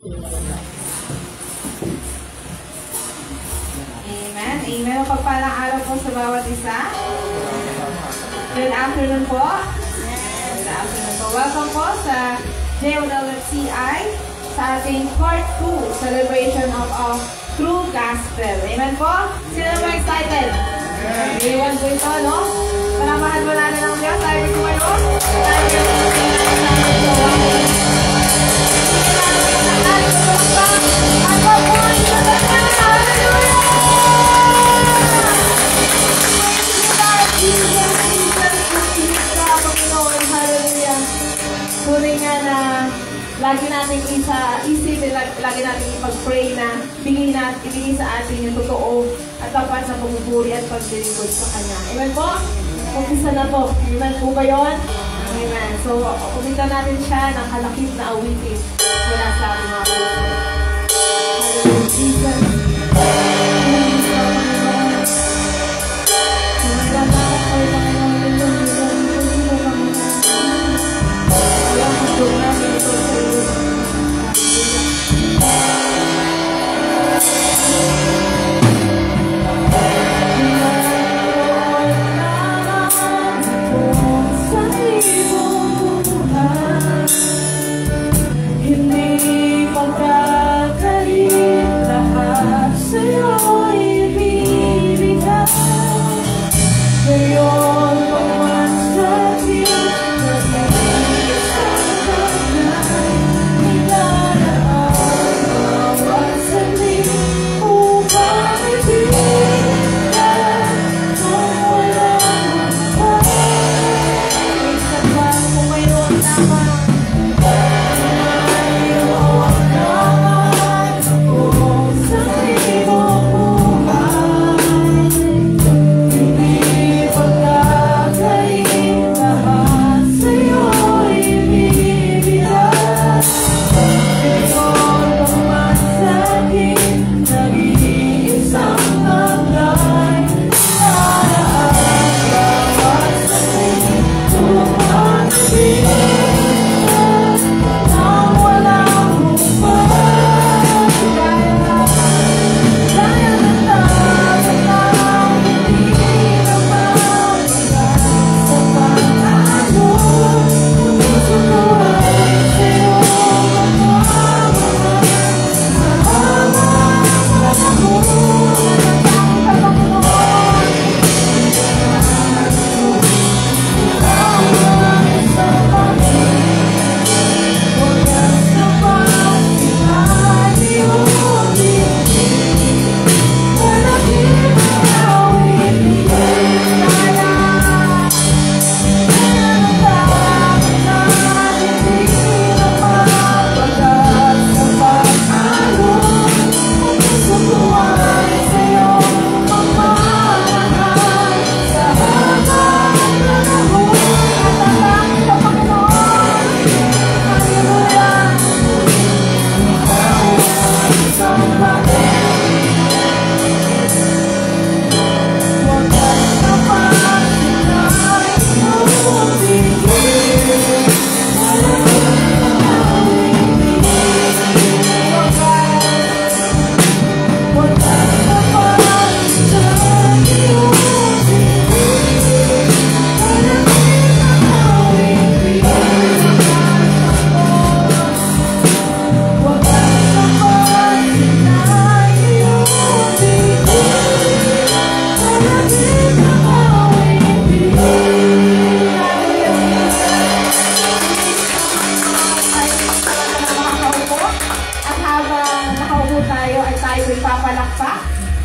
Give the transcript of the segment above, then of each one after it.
Amen. Amen. Pagpalang araw po sa bawat isa. Good afternoon po. Good afternoon po. Welcome po sa JWFCI sa ating part 2 celebration of True Gospel. Amen po? Sino ba excited? Iwan po ito, no? Palamahan mo natin ang Diyos. Sabi ko ngayon. Tunay nga na lagi natin isipin, lagi natin ipag-pray na ibigay sa atin yung totoo at tapat sa pagpupuri at paglilingkod sa Kanya. Amen po? Umpisa na po. Amen po ba yun? Amen. So, kumita natin siya ng kalakip na awitin mula sa ating mga puso. Hallelujah, Jesus.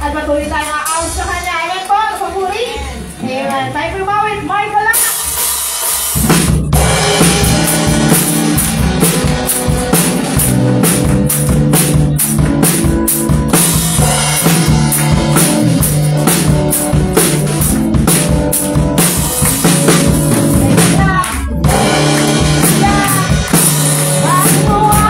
At patuloy tayong aaw sa Kanya. Amen po, papuri. Amen. Tayo pumawit, Michael lang. Oh,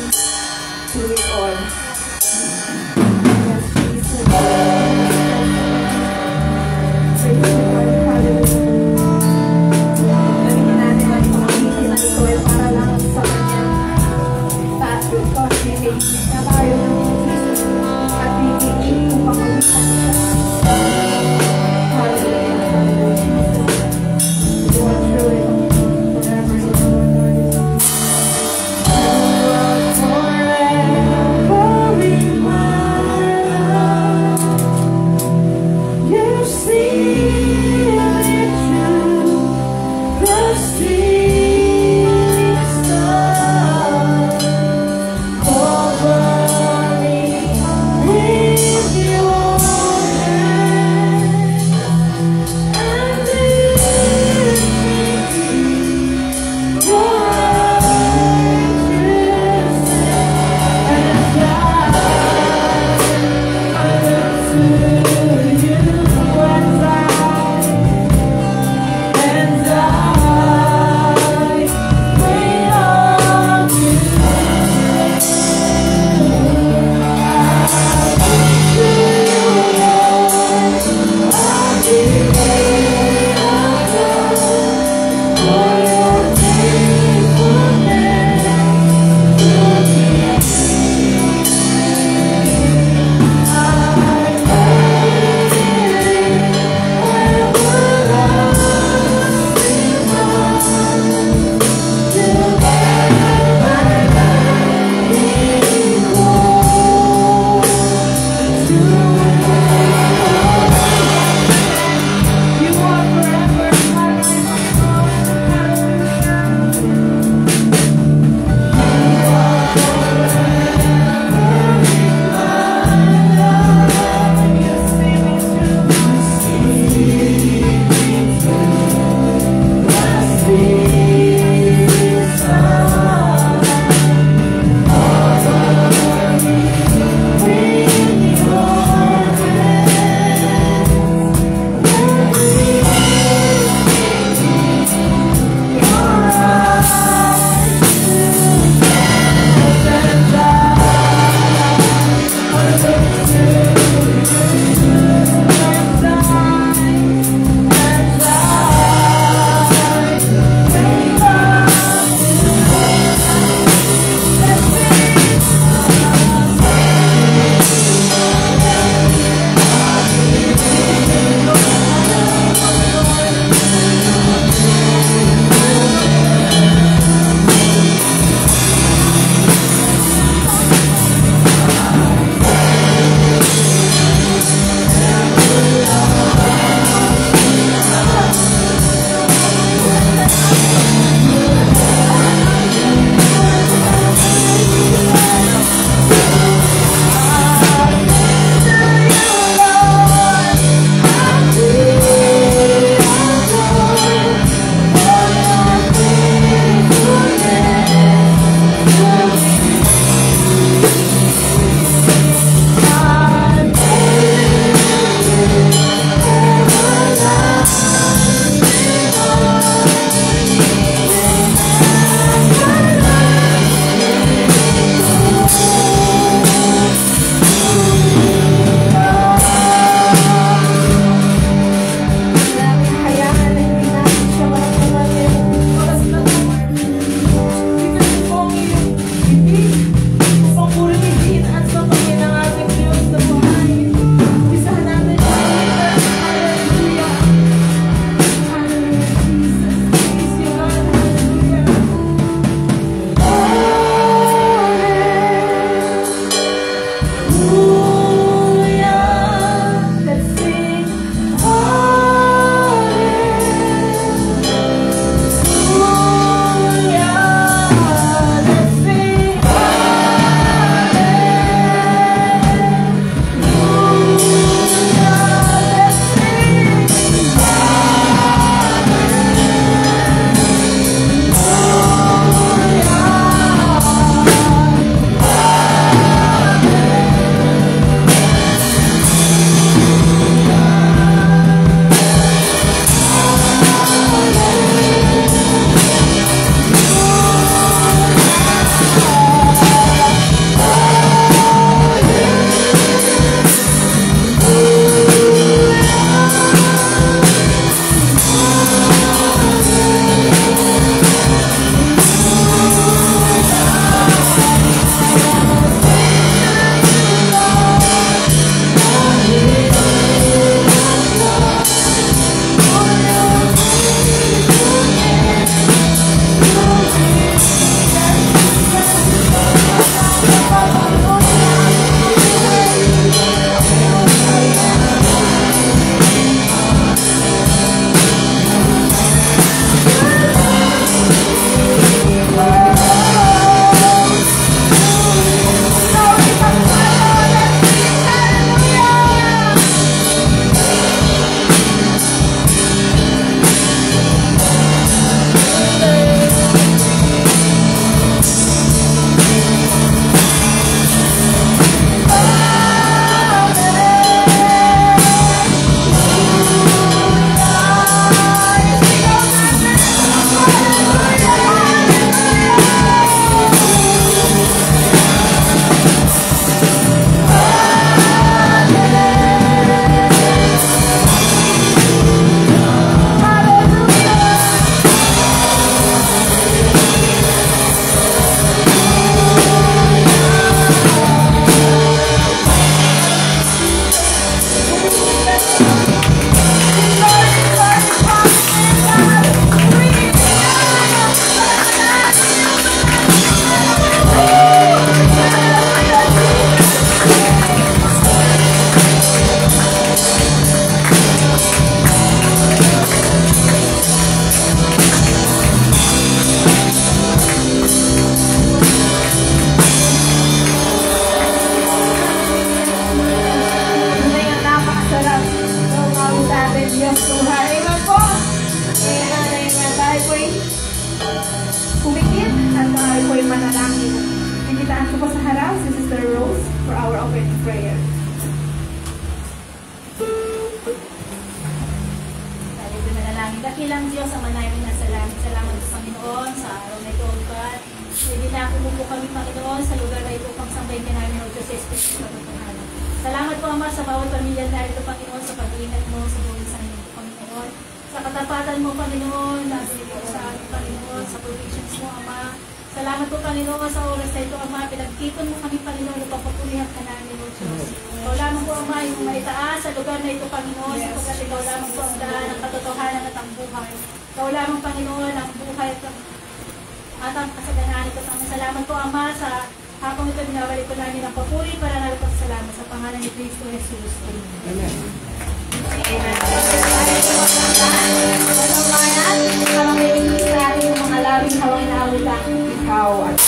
to it all. Forever sa harap si Sister Rose for our opening prayer. Tayo manalangin. Dakilang Diyos, ang namin na salamat. Salamat sa Panginoon sa araw na ito, God. Pwede na kumupo kami, Panginoon, sa lugar na ito pang sambahin ka namin o Diyos sa Espiritu sa Pagkahanan. Salamat po, Ama, sa bawat pamilya na ito, Panginoon, sa pag-iingat mo, sa buhay sa inyo, Panginoon. Sa katapatan mo, Panginoon, nabili mo sa amin, Panginoon, sa provisions mo, Ama. Salamat po, Panginoon, sa oras na ito, Ama. Pinagkipon mo kami, Panginoon, na papapulihan ka namin, O Diyos. Ikaw lamang po, Ama, yung maitaas sa lugar na ito, Panginoon, sapagkat ikaw lamang po ang daan, ang katotohanan at ang buhay. Ikaw lamang, Panginoon, ang buhay at ang kasaganahan ito. Salamat po, Ama, sa hapong ito binabalik ko namin ang papuri para nalapagsalamat sa pangalan ni Cristo Jesus. Amen. Amen. Habang may inis natin yung mga labing hawang inaawit ang ikaw at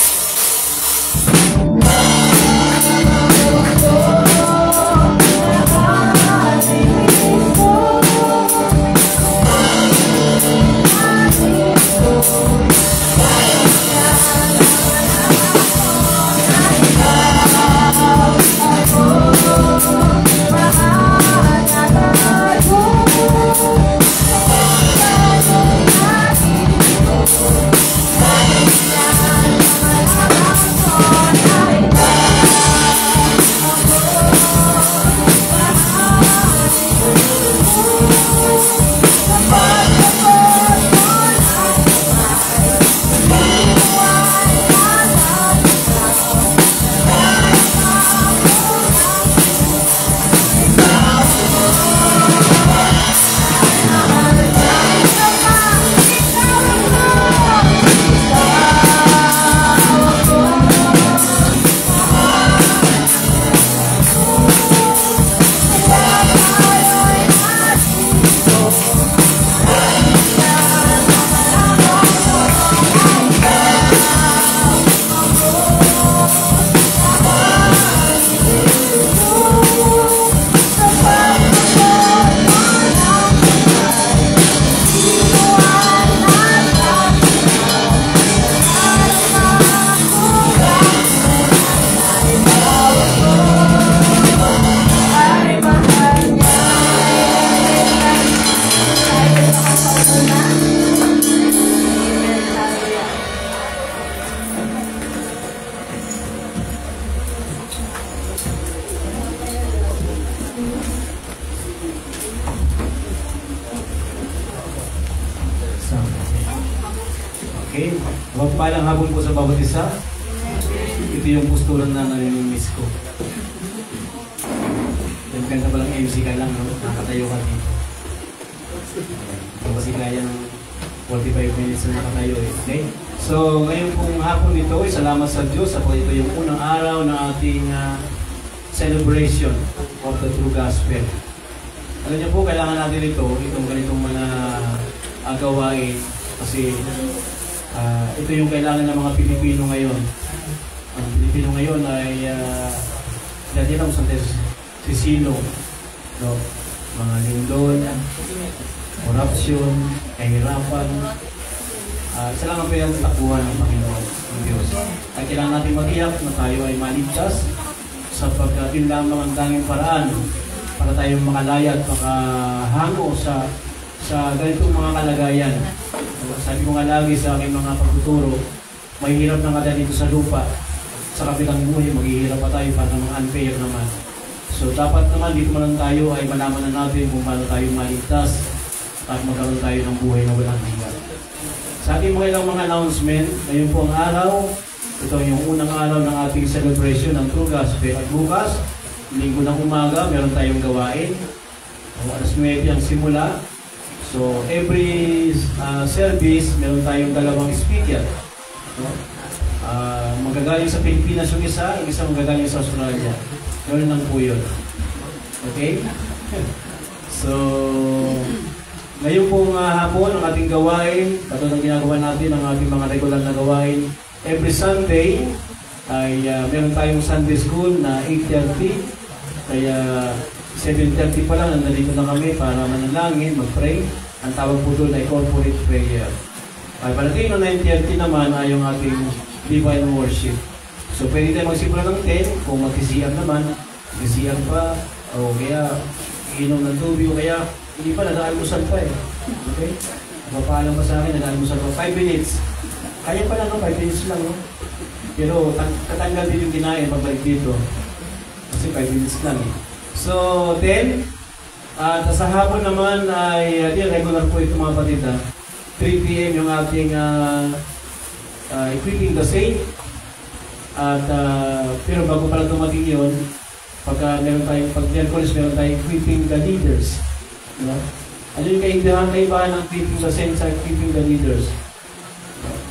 Okay? Mapagpalang hapon po sa bawat isa. Ito yung posturan na nami-miss ko. Yung ganda palang MC ka lang, no? Nakatayo ka dito. Kasi kaya ng 45 minutes na nakatayo eh. Okay? So, ngayon pong hapon ito, salamat sa Diyos. Ako ito yung unang araw ng ating celebration of the true gospel. Alam niyo po, kailangan natin itong ganitong mga gawain kasi ito yung kailangan ng mga Pilipino ngayon. Ang Pilipino ngayon ay dati lang sa sisino, no? Mga lindol, corruption, kahirapan. Isa lang ang pinagtakuhan ng Panginoon, ng Diyos. At kailangan natin mag-iyak na tayo ay maligtas sapagkat yun lamang ang tanging paraan para tayong makalaya at makahango sa ganitong mga kalagayan. Sabi ko nga lagi sa aking mga pagtuturo, mahihirap na nga dito sa lupa. Sa kabilang buhay, maghihirap pa tayo para namang unfair naman. So dapat naman dito man lang tayo ay malaman na natin kung paano tayo maligtas at magkaroon tayo ng buhay na walang hirap. Sa ating mga ilang mga announcement, ngayon po ang araw, ito yung unang araw ng ating celebration ng True Gospel. At bukas, linggo ng umaga, meron tayong gawain. Alas 9 ang simula. So, every service, meron tayong dalawang speaker. No? Magagaling sa Pilipinas yung isa magagaling sa Australia. Ganoon lang po yun. Okay? So, ngayon pong hapon, ang ating gawain, katulad ng ginagawa natin, ang ating mga regular na gawain, every Sunday, ay meron tayong Sunday School na 8:30. Kaya 7:30 pa lang, nandito na kami para manalangin, mag-pray. Ang tawag po doon ay corporate prayer. Ay palagay no 9:30 naman ay yung ating divine worship. So pwede tayo magsimula ng 10, kung mag-CR naman, mag-CR pa, o kaya inom ng tubig, o kaya hindi pa, nag-aalmusal pa eh. Okay? Mapaalam pa sa akin, nag-aalmusal pa. 5 minutes. Kaya pa lang, no? 5 minutes lang. No? Pero tatanggal din yung kinain pagbalik dito. Kasi 5 minutes lang eh. So, 10. At sa hapon naman ay, regular po ito mga kapatid. 3 p.m. yung ating equipping the saint. At pero bago pala dumating yun, pag Miyerkules meron tayong equipping the leaders. Diba? Ano yung kaibahan ng equipping the saints sa equipping the leaders?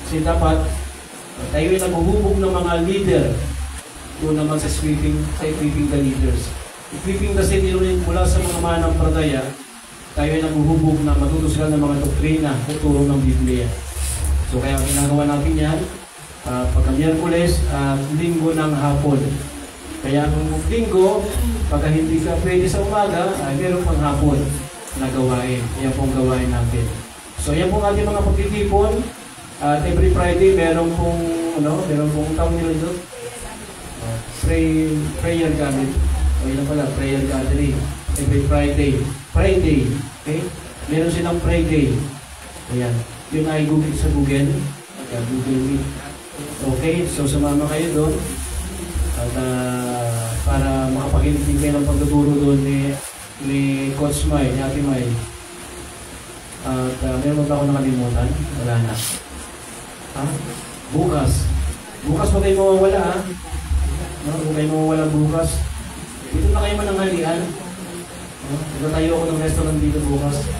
Kasi dapat tayo yung naguhubog ng mga leader doon naman sa equipping the leaders. Equipping the saints yun mula sa mga manampalataya, tayo yung naguhubog na matutusgan ng mga doktrina o turo ng Biblia. So kaya ginagawa natin yan pagka Miyerkules at linggo ng hapon. Kaya kung linggo, pagka hindi ka pwede sa umaga, ay meron pang hapon na gawain. Yan pong gawain natin. So yan pong ating mga pagtitipon. At every Friday, meron pong tawag nila doon. Prayer gathering. O yun pala, prayer gathering. Every Friday. Okay? Meron silang Friday. Ayan. Yun ay Google sa Google. Google Meet. Okay, so sumama kayo doon at para makapakinig kayo ng pagtuturo doon ni Coach May, ni Ate May. At meron ba ako nakalimutan? Wala na. Bukas. Bukas mo kayo mawawala ha. Huwag kayo mawawala bukas. Dito na kayo mananghalian. Nagtatayo ako ng restaurant dito bukas.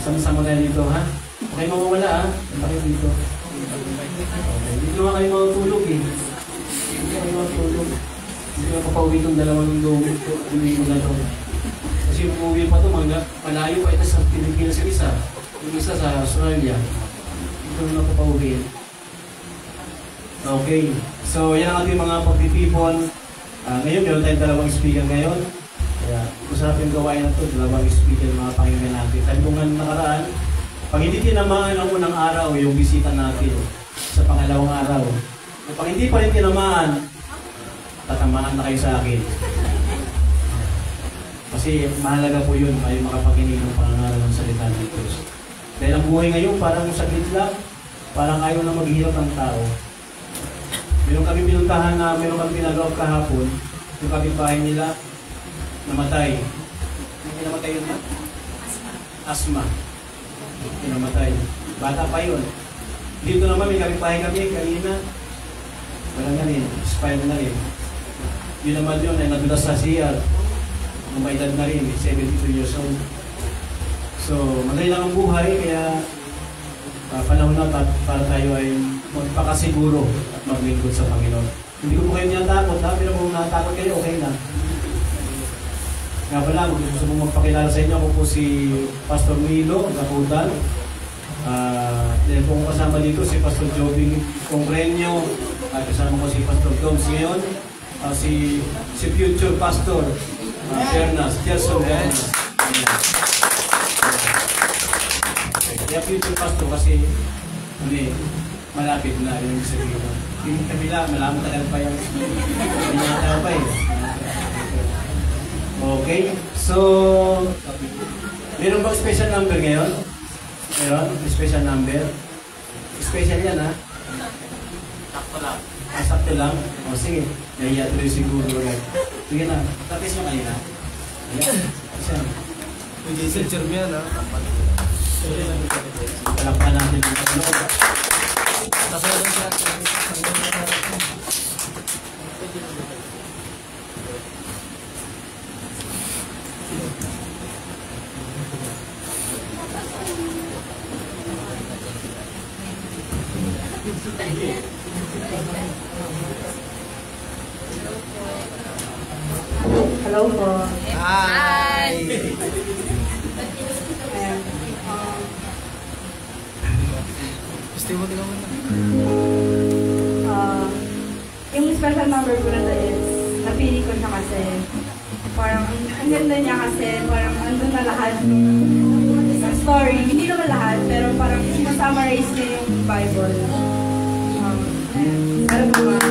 Sama-sama tayo dito ha. Huwag kayo mawawala ha. Punta kayo dito. Okay. Dito naman kayo matulog eh. Dito kayo matulog. Dito na papauwi itong dalawang duwi mo na ito. Kasi yung umuwi pa ito, malayo pa ito sa Pilipinas yung isa. Yung isa sa Australia. Dito na papauwi. Okay. So yan ang ating mga pagtitipon. Ngayon, meron tayong dalawang speaker ngayon. Kaya usapin gawain na ito, dalawang speaker mga pakinggan natin. Dahil kung nakaraan, pag hindi tinamaan ang unang araw, yung bisita natin sa pangalawang araw. Pag hindi pa rin tinamaan, tatamaan na kayo sa akin. Kasi mahalaga po yun, kayo makapakinig ng pangangaral ng salita ng Diyos. Dahil ang buhay ngayon, parang saglit lang, parang ayaw na maghihirap ng tao. Meron kami pinuntahan na, meron kami pinagawa kahapon, yung kapitbahay nila, namatay. Hindi namatay yun na? Asma. Namatay. Bata pa yun. Dito naman may kapitbahay kami kanina. Wala nga rin. Expire na rin. Yun naman yun ay nadulas sa CR. May edad na rin. 72 years old. So, madali lang ang buhay. Kaya panahon na para tayo ay magpakasiguro at maglingkod sa Panginoon. Hindi ko po kayo niyatakot. Pero kung natakot kayo, okay na. Nga pala, gusto mong magpakilala sa inyo. Ako po si Pastor Milo Gaputan. Dahil po kasama dito si Pastor Jobing Congreño. At kasama ko si Pastor Doms ngayon. Si future Pastor Gerson Bernas. Kaya future Pastor kasi malapit na yung sabihin. Hindi kabila, malaman tagal pa yung pinataw pa eh. Okay, so meron bang special number ngayon? Meron? Special number? Special yan ha? Sakto lang. Sakto lang? O sige, nahiya tuloy siguro. Sige na, tapos yung kanina. Ayan, isa. Pwede sa Jermian ha? Palakpan natin yung ano. Nakalang siya. Hello po. Hi! Ayan. Gusto mo tingnan mo na. Yung special number ko na is, napili ko siya kasi parang ang ganda niya kasi parang andun na lahat sa story. Hindi naman lahat, pero parang sinasummarize niya yung Bible. Ano ba ba?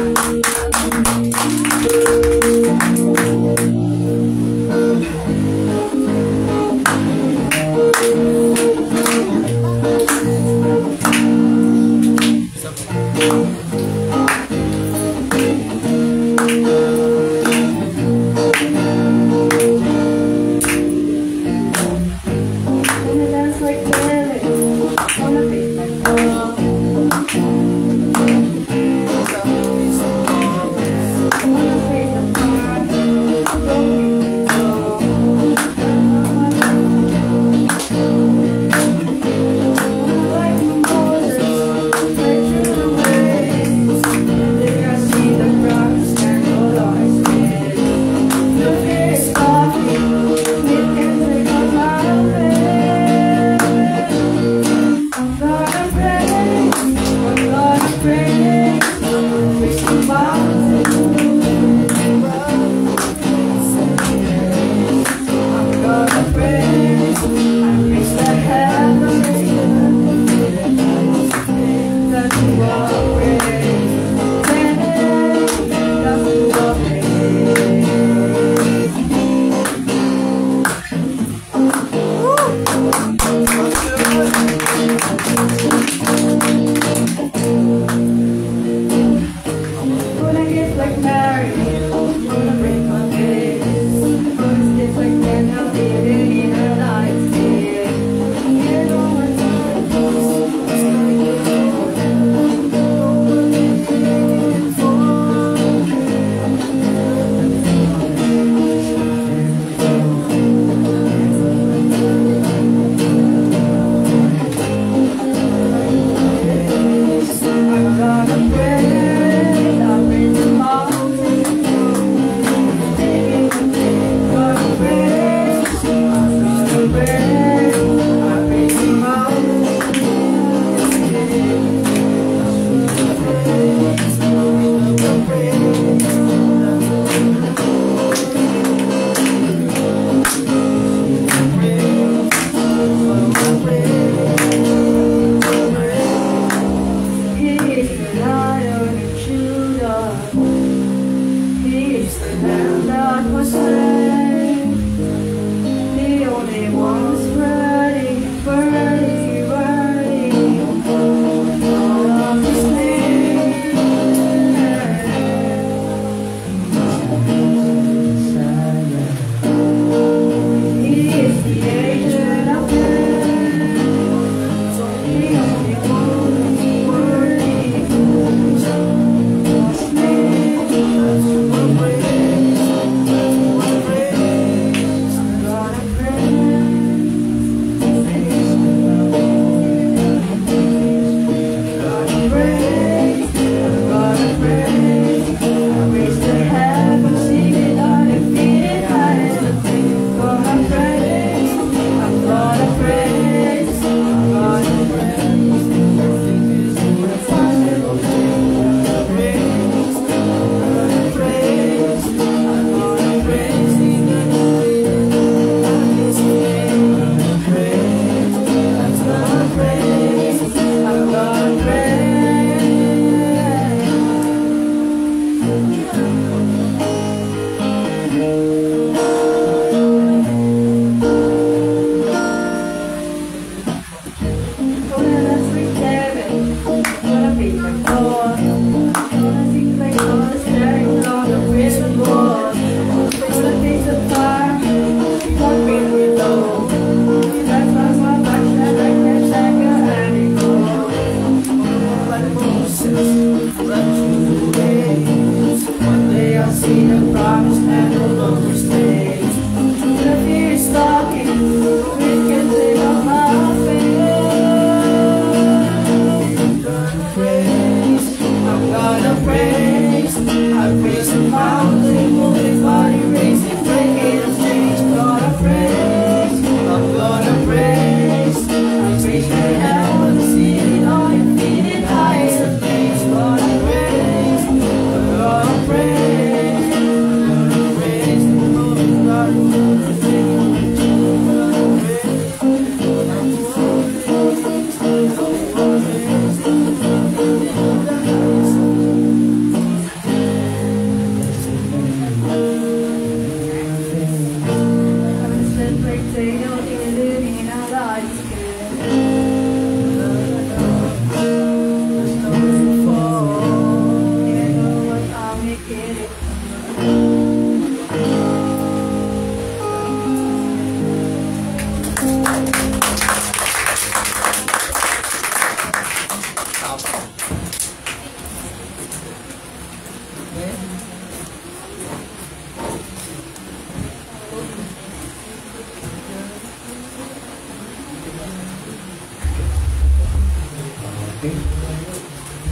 Okay.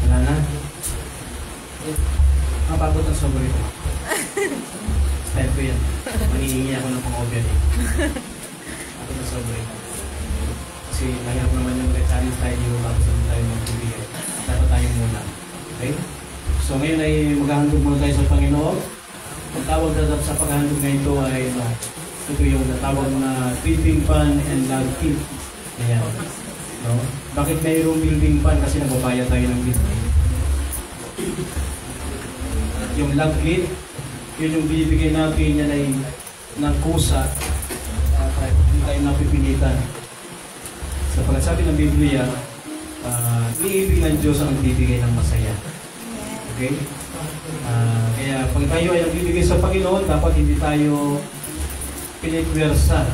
Wala na. Mapagod ang sobre ko. Style ko yan. Mangihingi ako ng pang-over eh. Mapagod ang sobre ko. Kasi mahirap naman yung challenge tayo dito bago sa tayo magbibigay. Dapat tayo muna. Okay? So ngayon ay maghahandog muna tayo sa Panginoon. Ang tawag na sa paghahandog na ito ay ito yung natawag na building pan and log kit. Ayan. No? Bakit mayroong building pan? Kasi nagbabayad tayo ng building. Yung log kit, yun yung binibigay natin, yan ay ng kusa. Hindi tayo napipilitan. Sa pagkasabi ng Biblia, iibig ng Diyos ang bibigay ng masaya. Okay? Kaya pag tayo ay nagbibigay sa Panginoon, dapat hindi tayo pinipwersa.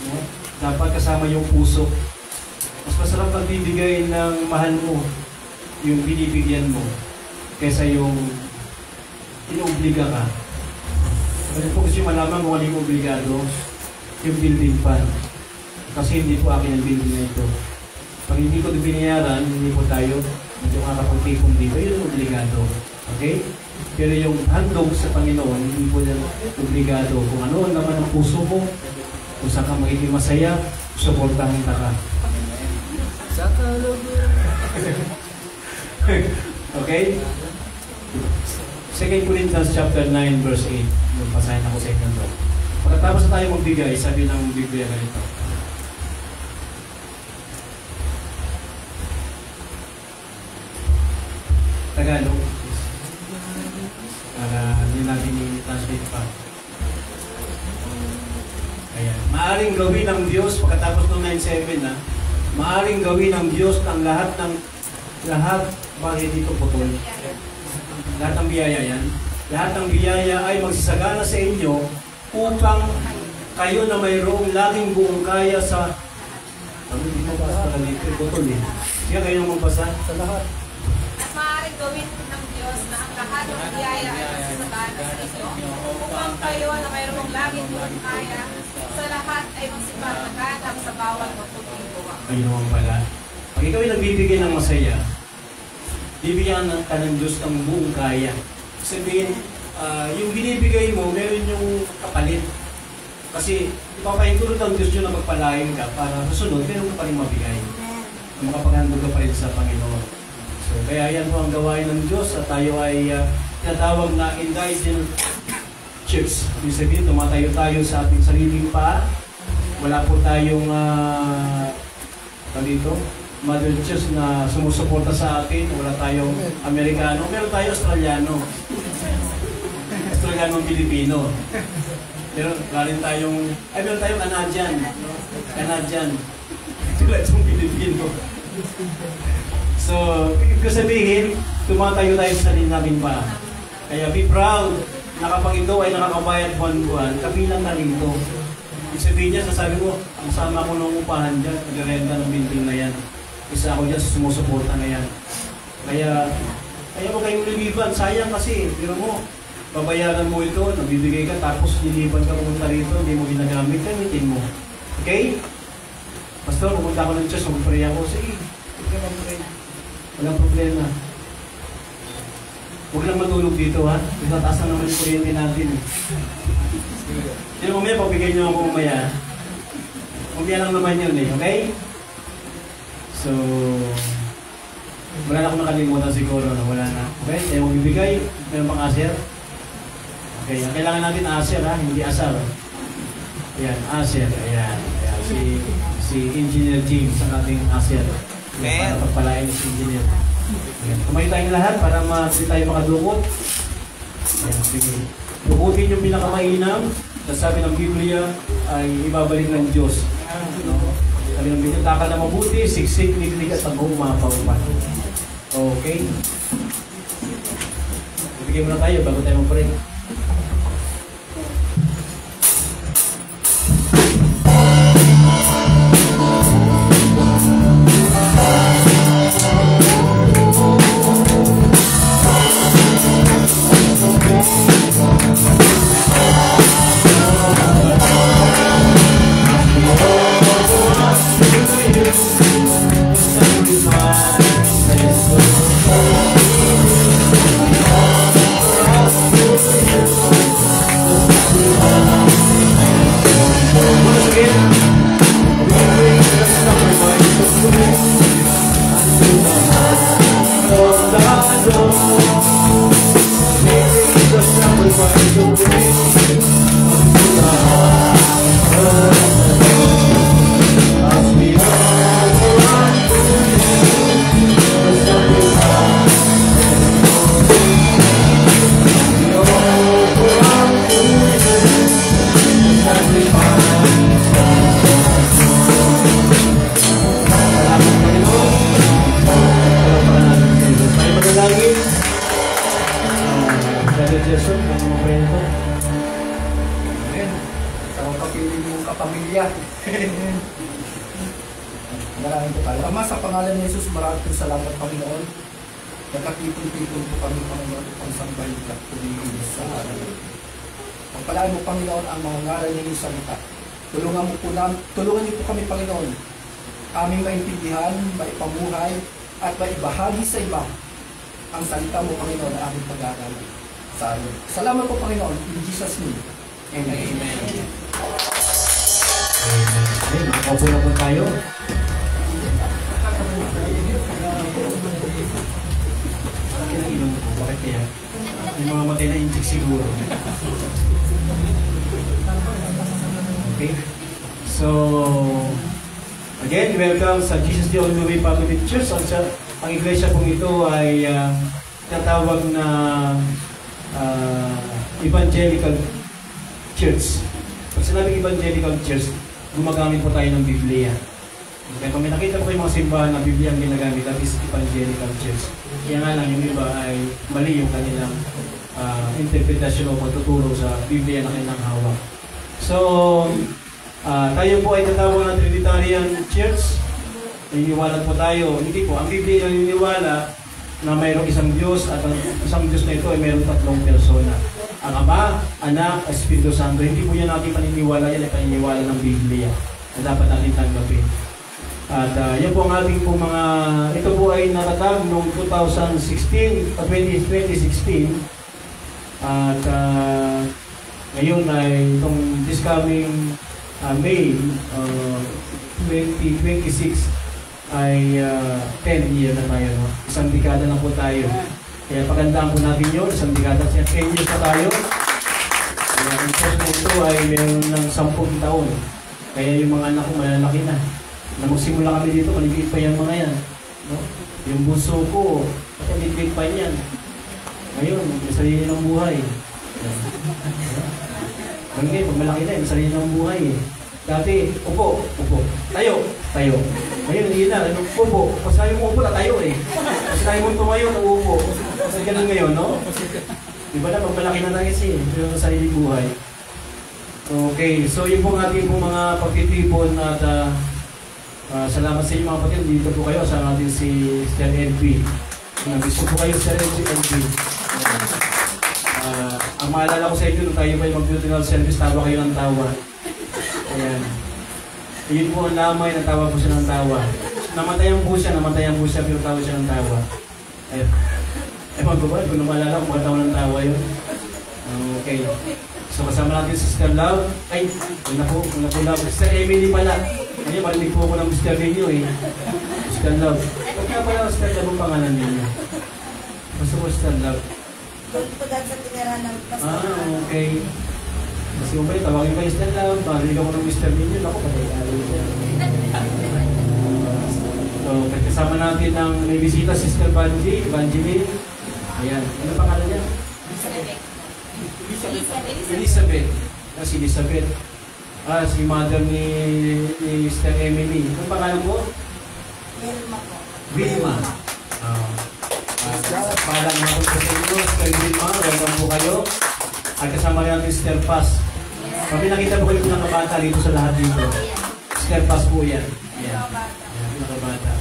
No? Dapat kasama yung puso. Mas masarap magbibigay ng mahal mo, yung binibigyan mo, kaysa yung inuobliga ka. Kasi po kasi malaman mo kaling obligado, yung building pan. Kasi hindi po akin ang building na ito. Pag hindi ko binayaran, hindi po tayo, hindi ko makakapagtipon dito, yun yung obligado. Okay? Pero yung handog sa Panginoon, hindi po yan obligado. Kung ano ang naman ang puso mo, kung saan ka magiging masaya, supportahan ka. Okay? 2 Corinthians chapter 9 verse 8. Yung pasahin ako sa inyo doon. Pagkatapos na tayo magbigay, sabi ng Biblia ganito. Tagalog. Para hindi natin i-translate pa. Ayan. Maaring gawin ng Diyos, pagkatapos ng 9:7 na, maaring gawin ng Diyos ang lahat, bakit dito putol? Lahat ng biyaya yan. Lahat ng biyaya ay magsasagana sa inyo upang kayo na mayroong laging buong kaya sa... Ano dito ba? Para dito, putol eh. Kaya kayo nang magbasa sa lahat. At maaaring gawin ng Diyos na ang lahat ng biyaya ay magsasagana sa inyo upang kayo na mayroong laging buong kaya sa lahat ay magsipagmagana sa bawat magpupagawa. Ayun naman pala. Pag ikaw ay nagbibigay ng masaya, bibigyan ka ng Diyos ng buong kaya. Sabihin, yung binibigay mo, meron yung kapalit. Kasi ipapahintulot ng Diyos yun na magpalain ka para susunod, meron ka pa rin mabigay. Makapaghandog ka pa rin sa Panginoon. So, kaya yan po ang gawain ng Diyos at tayo ay tinatawag na indulgent church. Ibig sabihin, tumatayo tayo sa ating sariling paa. Wala po tayong Mother Church na sumusuporta sa atin. Wala tayong Amerikano. Meron tayo Australiano. Australiano-Pilipino. Meron tayong Canadian. Canadian. Tulad yung Pilipino. So, ibig sabihin, tumatayo tayo sa sarili namin pa. Kaya be proud na kapag ito ay nakakabayad buwan-buwan, kabilang na rin ito. Ibig sabihin niya, sasabi ko, ang sama ko ng upahan dyan, nag-renta ng building na yan. Isa ako dyan sa sumusuporta na yan. Kaya mo kayong liliban. Sayang kasi, pero mo, babayaran mo ito, nabibigay ka, tapos liliban ka pumunta rito, hindi mo ginagamit, gamitin mo. Okay? Pastor, pumunta ako ng church, mag-pray ako. Sige, huwag ka mag-pray. Walang problema. Huwag lang matulog dito, ha? Itataas na naman yung kuryente natin. Hindi mo mamaya, pagbigay niyo ako mamaya. Mamaya lang naman yun eh, okay? So, wala na akong nakalimutan siguro na wala na. Okay? Kaya magbibigay, mayroon pang aser. Okay, ang kailangan natin aser ha, hindi asar. Ayan, aser. Ayan. Ayan. Si Engineer James ang ating aser. Para pagpalain si Engineer. Ayan. Kumain tayong lahat para hindi tayo makadukot. Ayan, sige. Dukutin yung pinakamainam. Sabi ng Biblia ay ibabalik ng Diyos. No? Sabi ng Biblia, takal na mabuti, siksik, niklik at tagong mapaupan. Okay? Ibigay muna tayo bago tayo mag-pray. Jason, ang mga kwento. Amen. Sa mga kapili mong kapamilya. Maraming po tayo. Ama, sa pangalan ni Jesus, maraming po salamat, Panginoon. Nagkatipon-tipon po kami, Panginoon, ang sambay at pumigil sa araw. Pagpalaan mo, Panginoon, ang mga ngaral ninyo salita. Tulungan niyo po kami, Panginoon, aming maintindihan, maipamuhay, at maibahagi sa iba ang salita mo, Panginoon, na aming pag-aaral sa amin. Salamat po, Panginoon. In Jesus' name. Amen. Amen. Okay, makaupo na po tayo. Bakit ang inom po? Bakit kaya? May mga matay na injik siguro. Okay. So, again, welcome sa Jesus the Only Way Family Church. Ang iglesia pong ito ay tinatawag na Evangelical Church. Pag sinabing Evangelical Church, gumagamit po tayo ng Biblia. Kaya kung may nakita po yung mga simbahan na Biblia ang ginagamit, that is Evangelical Church. Kaya nga lang yung iba ay mali yung kanilang interpretasyon o pagtuturo sa Biblia na kanilang hawak. So, tayo po ay tatawag ng Trinitarian Church. Naniniwala po tayo. Hindi po, ang Biblia naniniwala na mayroong isang Diyos at ang isang Diyos na ito ay mayroong tatlong persona. Ang Ama, Anak, Espiritu Santo. Hindi po yan natin paniniwala, yan ay paniniwala ng Biblia na dapat natin tanggapin. At yan po ang ating po mga, ito po ay natatag noong 2016. At ngayon ay itong this coming May 2026 ay 10 year na tayo. No? Isang dekada na po tayo. Kaya pagandaan po natin yun, isang dekada, 10 years na tayo. Kaya ang church na ito ay meron ng 10 taon. Kaya yung mga anak ko malalaki na. Na magsimula kami dito, maligit pa yan mga yan. No? Yung bunso ko, maligit pa yan. Ngayon, may sarili ng buhay. Ngayon, pag malaki na, may sarili ng buhay. Dati, upo. Tayo. Ngayon, hindi na. Upo. Kasi tayo mo upo na tayo eh. Kasi tayo mo tumayo na upo. Kasi ganun ngayon, no? Diba na, pag malaki na tayo kasi, yung sarili buhay. Okay, so yun po ating pong mga pagtitipon at salamat sa inyo mga kapatid. Dito po kayo sa natin si Sir NP. Nag-gusto po kayo Sir NP. Ang maalala ko sa inyo, nung tayo pa yung mag-funeral service, tawa kayo ng tawa. Ayan. Yun po ang lamay, natawa po siya ng tawa. Namatayan po siya, pero tawa siya ng tawa. Ayan. Ewan ko ba, kung maalala ko, magkatawa ng tawa yun. Okay. So kasama natin si Sister Love. Ay, kung na po Love. Sister Emily pala. Ngayon, marinig po ako ng Sister ninyo eh. Sister Love. Huwag ka pala Sister Love ang pangalan ninyo. Basta po Sister Love. sa tinirahan ng pastor. Okay. Kasi kung kayo, tawagin kayo Sister Love. Marinig ako ng Sister ninyo. Ako, patay-alo siya. So, kasama natin ang may bisita, Sister Evangeline. Ayan. Ano pangalan niya? Elizabeth. Si Elizabeth. Si mother ni Sister Emily. Ano pangalan po? Wilma po. Wilma. Parang mga po sa inyo, Sister Wilma. Welcome po kayo. At kasama rin natin Sister Paz. Kami nakita po kayo pinakabata dito sa lahat dito. Sister Paz po yan. Ayan. Pinakabata.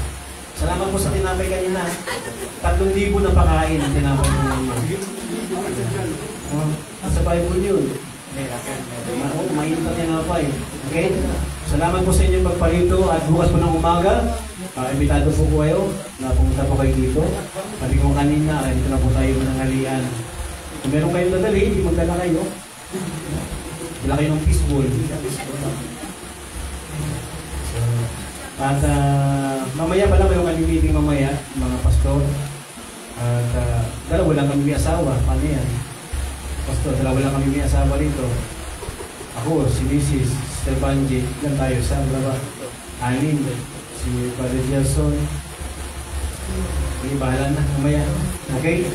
Salamat po sa tinapay kanina. 3,000 na pakain ang tinapay po ninyo. Sa Bible yun. Mainit na tinapay. Okay? Salamat po sa inyong pagparito at bukas po ng umaga. Imbitado po ko kayo na pumunta po kayo dito. Sabi ko kanina, dito na po tayo ng halian. Kung meron kayong dadali, hindi magdala kayo. Wala kayo ng fishbowl. At mamaya pala may mga meeting mamaya, mga pastor. At dalawa lang kami may asawa. Paano yan? Pastor, dalawa lang kami may asawa rito. Ako, si Mrs. Sister Banji, yan tayo sa baba. Anin, si Father Jason. Okay, bahala na mamaya. Okay?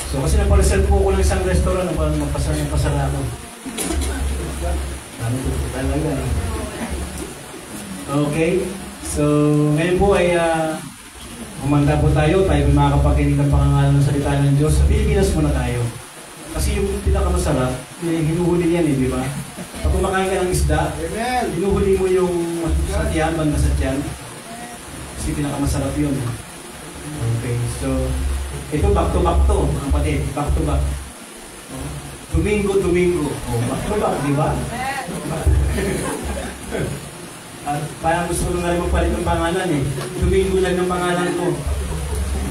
So kasi napareserve po ako ng isang restaurant para magpasara ako. Ano po talaga. Okay? So, ngayon po ay humanda po tayo. Tayo ay makakapakinig ng pangangalan ng salita ng Diyos. Sa Pilipinas muna tayo. Kasi yung pinakamasarap, hinuhuli yan di ba? Pag kumakain ka ng isda, hinuhuli mo yung sa tiyan, banda sa tiyan. Kasi pinakamasarap yun. Okay, so, ito back to back to, mga kapatid, back to back. Domingo. Oh, back to back, di ba? At parang gusto ko nga rin magpalit ng pangalan eh. Domingo lang ng pangalan ko.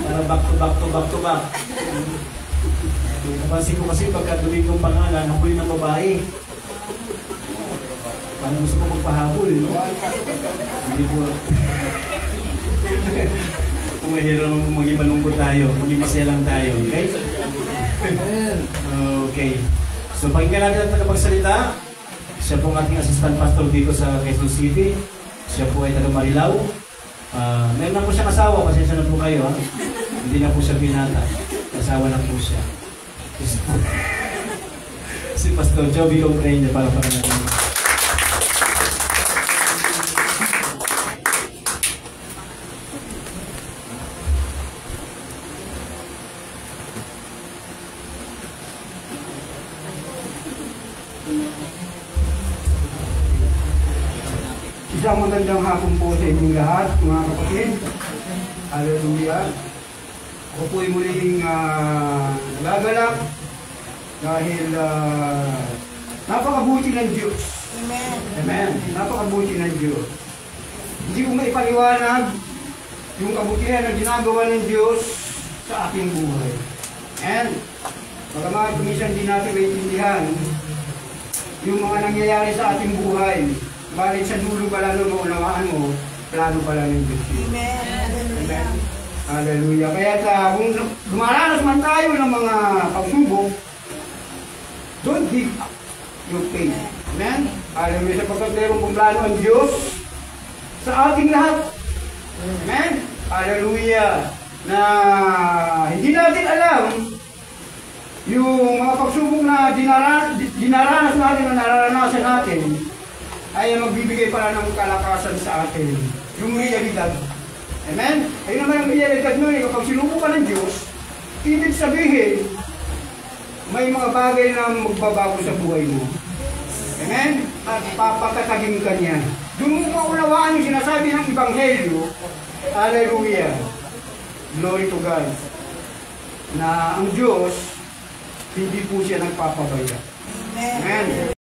Para back to back. Napansin ko kasi pagka Domingo ang pangalan, huli ng babae. Parang gusto ko magpahabol, no? Hindi po. Kung mahirap maging malungkot tayo, maging masaya lang tayo, okay? Okay. So, pakinggan natin ang tagapagsalita. Siya po ang ating assistant pastor dito sa Quezon City. Siya po ay taga Marilao. Meron na po siyang asawa, pasensya na po kayo. Ha? Hindi na po siya binata. Asawa na po siya. Si Pastor Joby O'Brien niya para natin. Isang magandang hapon po sa inyong lahat, mga kapatid. Hallelujah. Ako po ay muling nagagalak dahil napakabuti ng Diyos. Amen. Amen. Napakabuti ng Diyos. Hindi ko maipaliwanag yung kabutihan na ginagawa ng Diyos sa ating buhay. And bagamat minsan din natin maintindihan yung mga nangyayari sa ating buhay. Balit sa dulo pala nung maunawaan mo, plano pala ng Diyos. Amen. Amen. Hallelujah. Kaya kung dumaranas man tayo ng mga pagsubok, don't give up your faith. Amen. Hallelujah. Sapagkat mayroong kong plano ang Diyos sa ating lahat. Amen. Hallelujah. Na hindi natin alam yung mga pagsubok na dinaranas natin o nararanasan natin ay magbibigay pala ng kalakasan sa atin. Yung realidad. Amen? Ayun naman ang realidad nun. Kapag sinubo ka ng Diyos, ibig sabihin, may mga bagay na magbabago sa buhay mo. Amen? At papatatagin ka niya. Doon mo maunawaan yung sinasabi ng Ebanghelyo. Hallelujah. Glory to God. Na ang Diyos, hindi po siya nagpapabaya. Amen. Amen.